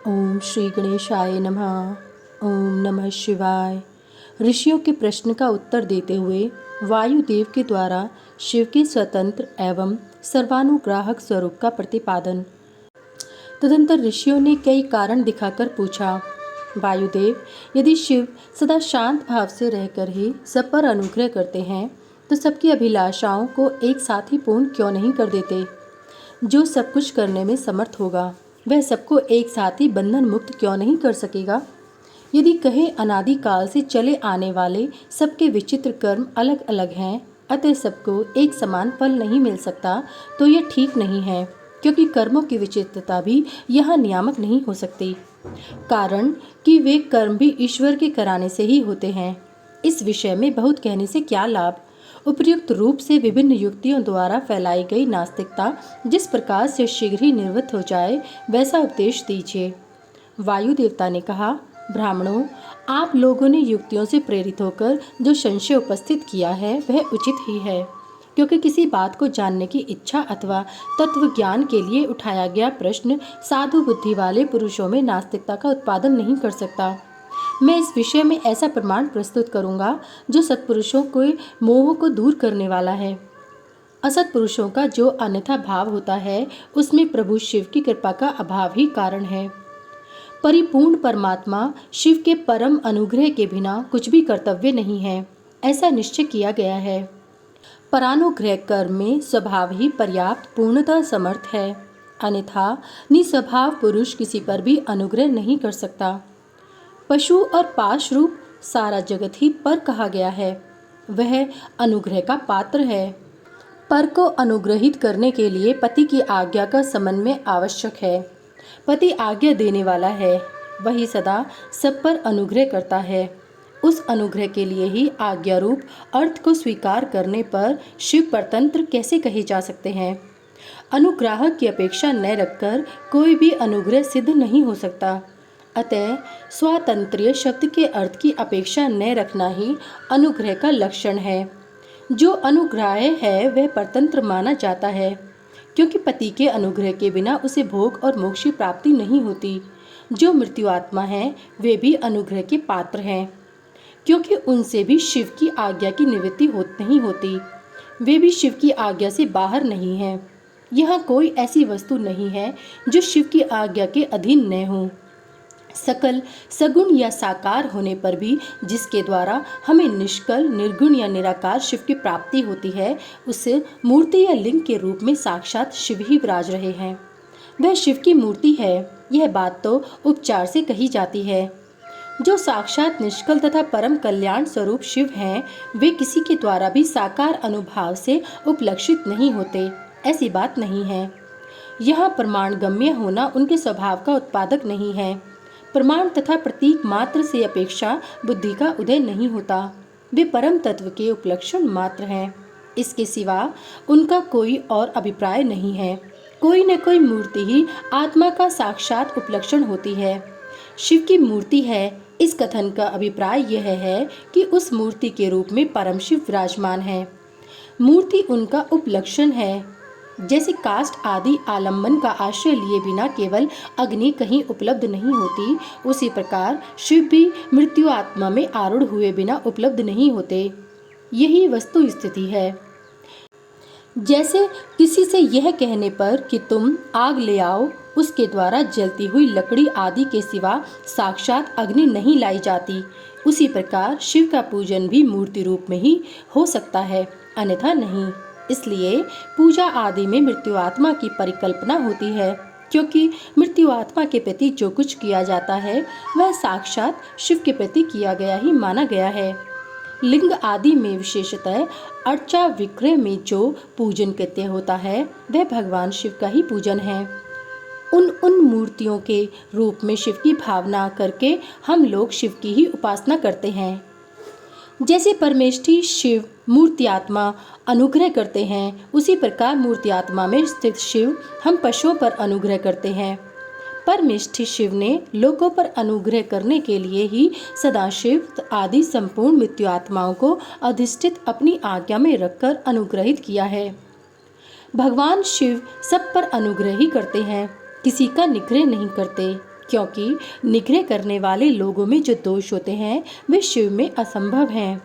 ओम श्री गणेशाय नमः। ओम नमः शिवाय। ऋषियों के प्रश्न का उत्तर देते हुए वायुदेव के द्वारा शिव के स्वतंत्र एवं सर्वानुग्राहक स्वरूप का प्रतिपादन। तदंतर ऋषियों ने कई कारण दिखाकर पूछा, वायुदेव, यदि शिव सदा शांत भाव से रहकर ही सब पर अनुग्रह करते हैं तो सबकी अभिलाषाओं को एक साथ ही पूर्ण क्यों नहीं कर देते? जो सब कुछ करने में समर्थ होगा वह सबको एक साथ ही बंधन मुक्त क्यों नहीं कर सकेगा? यदि कहे अनादि काल से चले आने वाले सबके विचित्र कर्म अलग अलग हैं, अतः सबको एक समान फल नहीं मिल सकता, तो यह ठीक नहीं है, क्योंकि कर्मों की विचित्रता भी यहाँ नियामक नहीं हो सकती। कारण कि वे कर्म भी ईश्वर के कराने से ही होते हैं। इस विषय में बहुत कहने से क्या लाभ? उपयुक्त रूप से विभिन्न युक्तियों द्वारा फैलाई गई नास्तिकता जिस प्रकार से शीघ्र ही निवृत्त हो जाए, वैसा उपदेश दीजिए। वायु देवता ने कहा, ब्राह्मणों, आप लोगों ने युक्तियों से प्रेरित होकर जो संशय उपस्थित किया है वह उचित ही है, क्योंकि किसी बात को जानने की इच्छा अथवा तत्व ज्ञान के लिए उठाया गया प्रश्न साधु बुद्धि वाले पुरुषों में नास्तिकता का उत्पादन नहीं कर सकता। मैं इस विषय में ऐसा प्रमाण प्रस्तुत करूंगा जो सत्पुरुषों के मोह को दूर करने वाला है। असत्पुरुषों का जो अन्यथा भाव होता है उसमें प्रभु शिव की कृपा का अभाव ही कारण है। परिपूर्ण परमात्मा शिव के परम अनुग्रह के बिना कुछ भी कर्तव्य नहीं है, ऐसा निश्चय किया गया है। परानुग्रह कर्म में स्वभाव ही पर्याप्त पूर्णतः समर्थ है, अन्यथा निस्वभाव पुरुष किसी पर भी अनुग्रह नहीं कर सकता। पशु और पाश रूप सारा जगत ही पर कहा गया है, वह अनुग्रह का पात्र है। पर को अनुग्रहित करने के लिए पति की आज्ञा का समन्वय आवश्यक है। पति आज्ञा देने वाला है, वही सदा सब पर अनुग्रह करता है। उस अनुग्रह के लिए ही आज्ञा रूप अर्थ को स्वीकार करने पर शिव परतंत्र कैसे कहे जा सकते हैं? अनुग्राहक की अपेक्षा न रखकर कोई भी अनुग्रह सिद्ध नहीं हो सकता। अतः स्वातंत्र्य शब्द के अर्थ की अपेक्षा न रखना ही अनुग्रह का लक्षण है। जो अनुग्राह्य है वह परतंत्र माना जाता है, क्योंकि पति के अनुग्रह के बिना उसे भोग और मोक्ष की प्राप्ति नहीं होती। जो मृत्यु आत्मा है वे भी अनुग्रह के पात्र हैं, क्योंकि उनसे भी शिव की आज्ञा की निवृत्ति नहीं होती। वे भी शिव की आज्ञा से बाहर नहीं हैं। यहाँ कोई ऐसी वस्तु नहीं है जो शिव की आज्ञा के अधीन न हो। सकल सगुण या साकार होने पर भी जिसके द्वारा हमें निष्कल निर्गुण या निराकार शिव की प्राप्ति होती है, उसे मूर्ति या लिंग के रूप में साक्षात शिव ही विराज रहे हैं। वह शिव की मूर्ति है, यह बात तो उपचार से कही जाती है। जो साक्षात निष्कल तथा परम कल्याण स्वरूप शिव हैं, वे किसी के द्वारा भी साकार अनुभाव से उपलक्षित नहीं होते, ऐसी बात नहीं है। यहाँ प्रमाण गम्य होना उनके स्वभाव का उत्पादक नहीं है। प्रमाण तथा प्रतीक मात्र से अपेक्षा बुद्धि का उदय नहीं होता। वे परम तत्व के उपलक्षण मात्र हैं, इसके सिवा उनका कोई और अभिप्राय नहीं है। कोई न कोई मूर्ति ही आत्मा का साक्षात उपलक्षण होती है। शिव की मूर्ति है, इस कथन का अभिप्राय यह है कि उस मूर्ति के रूप में परम शिव विराजमान है। मूर्ति उनका उपलक्षण है। जैसे काष्ठ आदि आलम्बन का आश्रय लिए बिना केवल अग्नि कहीं उपलब्ध नहीं होती, उसी प्रकार शिव भी मृत्यु आत्मा में आरूढ़ हुए बिना उपलब्ध नहीं होते। यही वस्तु स्थिति है। जैसे किसी से यह कहने पर कि तुम आग ले आओ, उसके द्वारा जलती हुई लकड़ी आदि के सिवा साक्षात अग्नि नहीं लाई जाती, उसी प्रकार शिव का पूजन भी मूर्ति रूप में ही हो सकता है, अन्यथा नहीं। इसलिए पूजा आदि में मृत्यु आत्मा की परिकल्पना होती है, क्योंकि मृत्यु आत्मा के प्रति जो कुछ किया जाता है वह साक्षात शिव के प्रति किया गया ही माना गया है। लिंग आदि में विशेषतः अर्चा विक्रय में जो पूजन कृत्य होता है वह भगवान शिव का ही पूजन है। उन मूर्तियों के रूप में शिव की भावना करके हम लोग शिव की ही उपासना करते हैं। जैसे परमेष्ठी शिव मूर्ति आत्मा अनुग्रह करते हैं, उसी प्रकार मूर्ति आत्मा में स्थित शिव हम पशुओं पर अनुग्रह करते हैं। परमेष्ठी शिव ने लोगों पर अनुग्रह करने के लिए ही सदाशिव आदि संपूर्ण मृत्यु आत्माओं को अधिष्ठित अपनी आज्ञा में रखकर अनुग्रहित किया है। भगवान शिव सब पर अनुग्रह ही करते हैं, किसी का निग्रह नहीं करते। क्योंकि निग्रह करने वाले लोगों में जो दोष होते हैं वे शिव में असंभव हैं।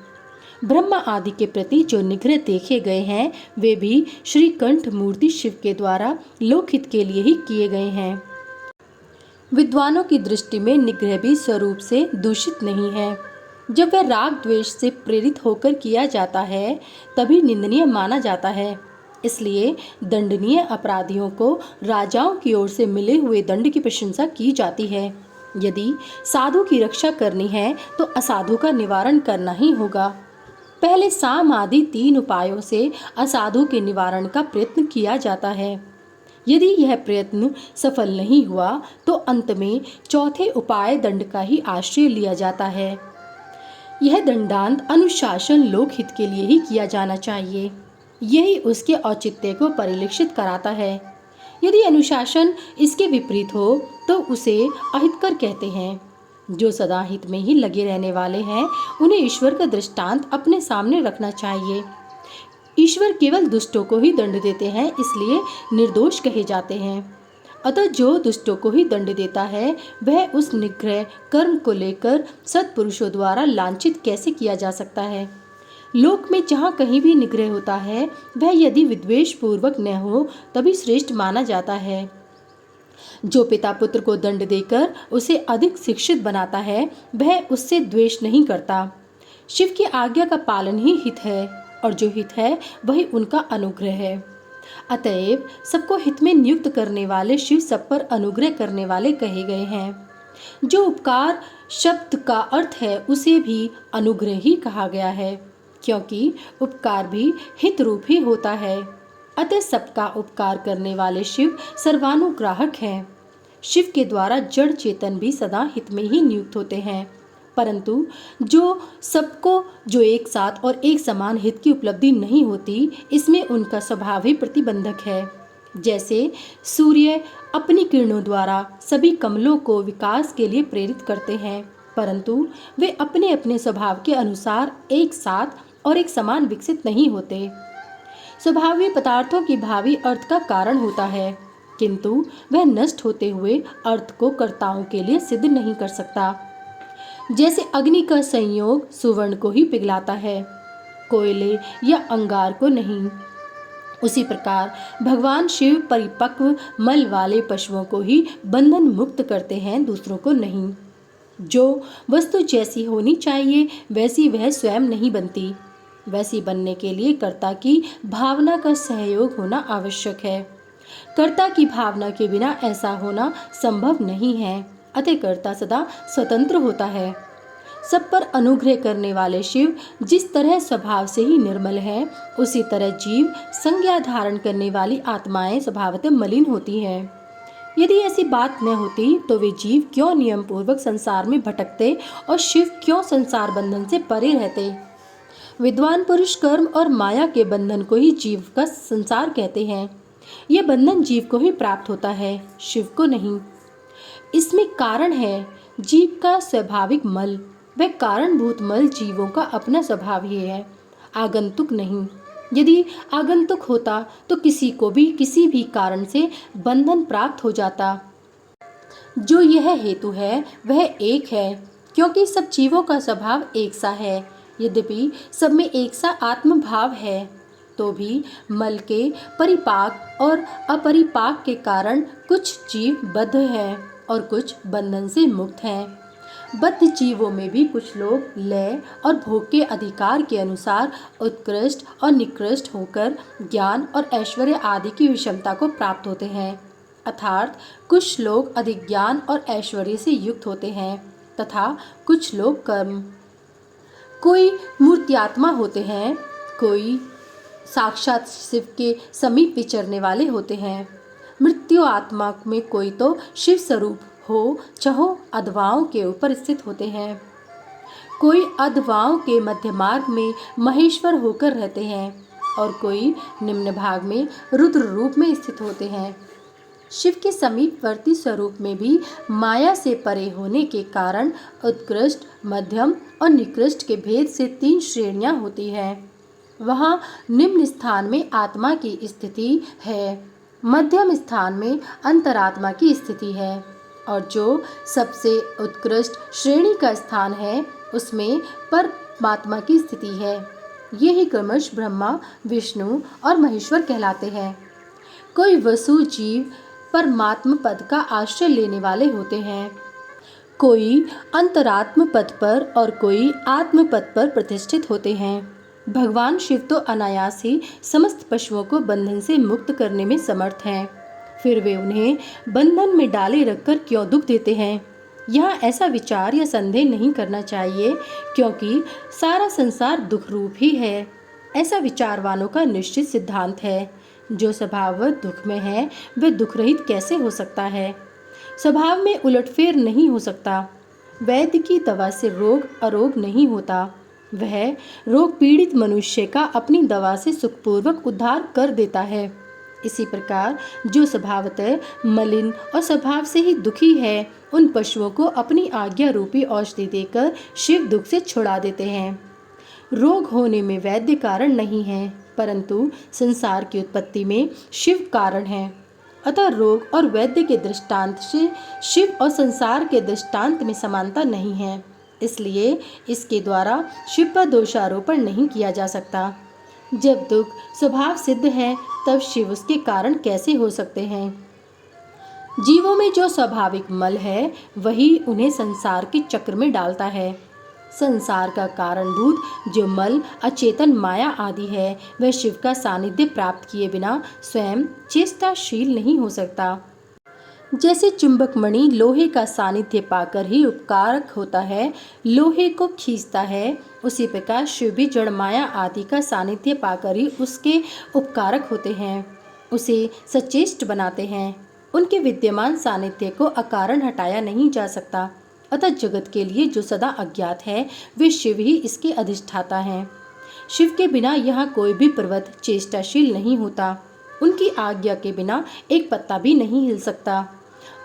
ब्रह्मा आदि के प्रति जो निग्रह देखे गए हैं वे भी श्री कंठ मूर्ति शिव के द्वारा लोकहित के लिए ही किए गए हैं। विद्वानों की दृष्टि में निग्रह भी स्वरूप से दूषित नहीं है। जब वह राग द्वेष से प्रेरित होकर किया जाता है तभी निंदनीय माना जाता है। इसलिए दंडनीय अपराधियों को राजाओं की ओर से मिले हुए दंड की प्रशंसा की जाती है। यदि साधु की रक्षा करनी है तो असाधु का निवारण करना ही होगा। पहले साम आदि 3 उपायों से असाधु के निवारण का प्रयत्न किया जाता है। यदि यह प्रयत्न सफल नहीं हुआ तो अंत में चौथे उपाय दंड का ही आश्रय लिया जाता है। यह दंडांत अनुशासन लोकहित के लिए ही किया जाना चाहिए। यही उसके औचित्य को परिलक्षित कराता है। यदि अनुशासन इसके विपरीत हो तो उसे अहितकर कहते हैं। जो सदा हित में ही लगे रहने वाले हैं उन्हें ईश्वर का दृष्टांत अपने सामने रखना चाहिए। ईश्वर केवल दुष्टों को ही दंड देते हैं, इसलिए निर्दोष कहे जाते हैं। अतः जो दुष्टों को ही दंड देता है वह उस निग्रह कर्म को लेकर सत्पुरुषों द्वारा लांछित कैसे किया जा सकता है। लोक में जहाँ कहीं भी निग्रह होता है वह यदि विद्वेष पूर्वक न हो तभी श्रेष्ठ माना जाता है। जो पिता पुत्र को दंड देकर उसे अधिक शिक्षित बनाता है वह उससे द्वेष नहीं करता। शिव की आज्ञा का पालन ही हित है और जो हित है वही उनका अनुग्रह है। अतएव सबको हित में नियुक्त करने वाले शिव सब पर अनुग्रह करने वाले कहे गए हैं। जो उपकार शब्द का अर्थ है उसे भी अनुग्रह ही कहा गया है, क्योंकि उपकार भी हित रूप ही होता है। अतः सबका उपकार करने वाले शिव सर्वानुग्राहक हैं। शिव के द्वारा जड़ चेतन भी सदा हित में ही नियुक्त होते हैं, परंतु जो एक साथ और एक समान हित की उपलब्धि नहीं होती, इसमें उनका स्वभाव ही प्रतिबंधक है। जैसे सूर्य अपनी किरणों द्वारा सभी कमलों को विकास के लिए प्रेरित करते हैं, परंतु वे अपने अपने स्वभाव के अनुसार एक साथ और एक समान विकसित नहीं होते। स्वभावी पदार्थों की भावी अर्थ का कारण होता है, किंतु वह नष्ट होते हुए अर्थ को कर्ताओं के लिए सिद्ध नहीं कर सकता। जैसे अग्नि का संयोग सुवर्ण को ही पिघलाता है, कोयले या अंगार को नहीं, उसी प्रकार भगवान शिव परिपक्व मल वाले पशुओं को ही बंधन मुक्त करते हैं, दूसरों को नहीं। जो वस्तु जैसी होनी चाहिए वैसी वह स्वयं नहीं बनती। वैसी बनने के लिए कर्ता की भावना का सहयोग होना आवश्यक है। कर्ता की भावना के बिना ऐसा होना संभव नहीं है। अतः कर्ता सदा स्वतंत्र होता है। सब पर अनुग्रह करने वाले शिव जिस तरह स्वभाव से ही निर्मल है, उसी तरह जीव संज्ञा धारण करने वाली आत्माएं स्वभावतः मलिन होती हैं। यदि ऐसी बात न होती तो वे जीव क्यों नियम पूर्वक संसार में भटकते और शिव क्यों संसार बंधन से परे रहते। विद्वान पुरुष कर्म और माया के बंधन को ही जीव का संसार कहते हैं। यह बंधन जीव को ही प्राप्त होता है, शिव को नहीं। इसमें कारण है जीव का स्वाभाविक मल। वह कारणभूत मल जीवों का अपना स्वभाव ही है, आगंतुक नहीं। यदि आगंतुक होता तो किसी को भी किसी भी कारण से बंधन प्राप्त हो जाता। जो यह हेतु है वह एक है, क्योंकि सब जीवों का स्वभाव एक सा है। यद्यपि सब में एक सा आत्म भाव है, तो भी मल के परिपाक और अपरिपाक के कारण कुछ जीव बद्ध हैं और कुछ बंधन से मुक्त हैं। बद्ध जीवों में भी कुछ लोग लय और भोग के अधिकार के अनुसार उत्कृष्ट और निकृष्ट होकर ज्ञान और ऐश्वर्य आदि की विषमता को प्राप्त होते हैं। अर्थात कुछ लोग अधिक ज्ञान और ऐश्वर्य से युक्त होते हैं तथा कुछ लोग कर्म। कोई मूर्त्यात्मा होते हैं, कोई साक्षात शिव के समीप विचरने वाले होते हैं। मृत्यु आत्मा में कोई तो शिव स्वरूप हो चाहो अधवाओं के ऊपर स्थित होते हैं, कोई अधवाओं के मध्य मार्ग में महेश्वर होकर रहते हैं और कोई निम्न भाग में रुद्र रूप में स्थित होते हैं। शिव के समीपवर्ती स्वरूप में भी माया से परे होने के कारण उत्कृष्ट, मध्यम और निकृष्ट के भेद से 3 श्रेणियां होती हैं। वहाँ निम्न स्थान में आत्मा की स्थिति है, मध्यम स्थान में अंतरात्मा की स्थिति है और जो सबसे उत्कृष्ट श्रेणी का स्थान है उसमें परमात्मा की स्थिति है। ये ही क्रमश ब्रह्मा, विष्णु और महेश्वर कहलाते हैं। कोई वसु जीव परमात्म पद का आश्रय लेने वाले होते हैं, कोई अंतरात्म पद पर और कोई आत्म पद पर प्रतिष्ठित होते हैं। भगवान शिव तो अनायास ही समस्त पशुओं को बंधन से मुक्त करने में समर्थ हैं, फिर वे उन्हें बंधन में डाले रखकर क्यों दुख देते हैं? यहाँ ऐसा विचार या संदेह नहीं करना चाहिए, क्योंकि सारा संसार दुख रूप ही है। ऐसा विचारवानों का निश्चित सिद्धांत है। जो स्वभावतः दुख में है वह दुख रहित कैसे हो सकता है? स्वभाव में उलटफेर नहीं हो सकता। वैद्य की दवा से रोग अरोग नहीं होता। वह रोग पीड़ित मनुष्य का अपनी दवा से सुखपूर्वक उद्धार कर देता है। इसी प्रकार जो स्वभावतः मलिन और स्वभाव से ही दुखी है, उन पशुओं को अपनी आज्ञा रूपी औषधि देकर शिव दुख से छुड़ा देते हैं। रोग होने में वैद्य कारण नहीं है, परंतु संसार की उत्पत्ति में शिव कारण है। अतः रोग और वैद्य के दृष्टांत से शिव और संसार के दृष्टांत में समानता नहीं है, इसलिए इसके द्वारा शिव पर दोषारोपण नहीं किया जा सकता। जब दुख स्वभाव सिद्ध है तब शिव उसके कारण कैसे हो सकते हैं? जीवों में जो स्वाभाविक मल है वही उन्हें संसार के चक्र में डालता है। संसार का कारणभूत जो मल अचेतन माया आदि है वह शिव का सानिध्य प्राप्त किए बिना स्वयं चेष्टाशील नहीं हो सकता। जैसे चुंबक मणि लोहे का सानिध्य पाकर ही उपकारक होता है, लोहे को खींचता है, उसी प्रकार शिव भी जड़ माया आदि का सानिध्य पाकर ही उसके उपकारक होते हैं, उसे सचेष्ट बनाते हैं। उनके विद्यमान सानिध्य को अकारण हटाया नहीं जा सकता। अतः जगत के लिए जो सदा अज्ञात है वे शिव ही इसके अधिष्ठाता हैं। शिव के बिना यहाँ कोई भी पर्वत चेष्टाशील नहीं होता। उनकी आज्ञा के बिना एक पत्ता भी नहीं हिल सकता।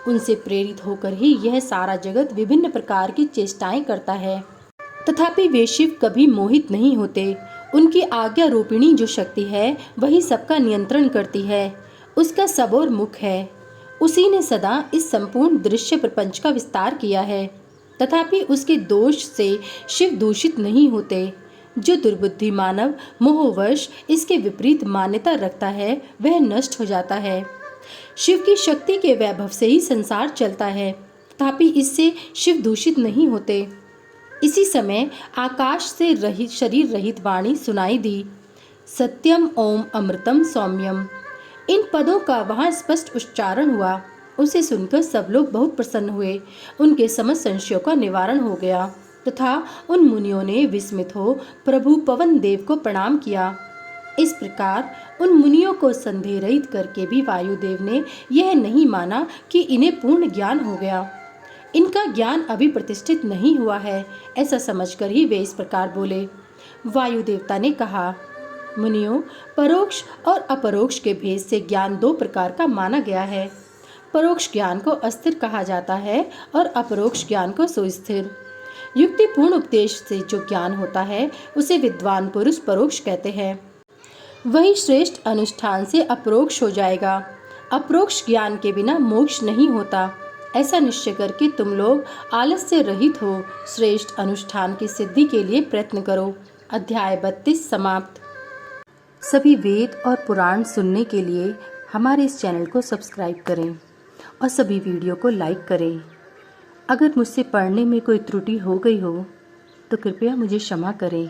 उनसे प्रेरित होकर ही यह सारा जगत विभिन्न प्रकार की चेष्टाएं करता है। तथापि वे शिव कभी मोहित नहीं होते। उनकी आज्ञा रूपिणी जो शक्ति है वही सबका नियंत्रण करती है। उसका सबोर मुख है। उसी ने सदा इस संपूर्ण दृश्य प्रपंच का विस्तार किया है। तथापि उसके दोष से शिव दूषित नहीं होते। जो दुर्बुद्धि मानव मोहवश इसके विपरीत मान्यता रखता है वह नष्ट हो जाता है। शिव की शक्ति के वैभव से ही संसार चलता है, तथापि इससे शिव दूषित नहीं होते। इसी समय आकाश से रहित शरीर रहित वाणी सुनाई दी, सत्यम ओम अमृतम सौम्यम। इन पदों का वहाँ स्पष्ट उच्चारण हुआ। उसे सुनकर सब लोग बहुत प्रसन्न हुए। उनके समस्त संशयों का निवारण हो गया तथा उन मुनियों ने विस्मित हो प्रभु पवन देव को प्रणाम किया। इस प्रकार उन मुनियों को संदेह रहित करके भी वायुदेव ने यह नहीं माना कि इन्हें पूर्ण ज्ञान हो गया। इनका ज्ञान अभी प्रतिष्ठित नहीं हुआ है, ऐसा समझकर ही वे इस प्रकार बोले। वायु देवता ने कहा, मुनियों, परोक्ष और अपरोक्ष के भेद से ज्ञान दो प्रकार का माना गया है। परोक्ष ज्ञान को अस्थिर कहा जाता है और अपरोक्ष ज्ञान को सुस्थिर। युक्तिपूर्ण उपदेश से जो ज्ञान होता है उसे विद्वान पुरुष परोक्ष कहते हैं। वही श्रेष्ठ अनुष्ठान से अपरोक्ष हो जाएगा। अपरोक्ष ज्ञान के बिना मोक्ष नहीं होता। ऐसा निश्चय करके तुम लोग आलस्य रहित हो श्रेष्ठ अनुष्ठान की सिद्धि के लिए प्रयत्न करो। अध्याय 32 समाप्त। सभी वेद और पुराण सुनने के लिए हमारे इस चैनल को सब्सक्राइब करें और सभी वीडियो को लाइक करें। अगर मुझसे पढ़ने में कोई त्रुटि हो गई हो तो कृपया मुझे क्षमा करें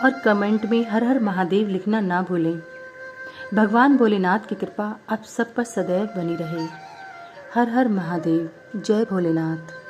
और कमेंट में हर हर महादेव लिखना ना भूलें। भगवान भोलेनाथ की कृपा आप सब पर सदैव बनी रहे। हर हर महादेव। जय भोलेनाथ।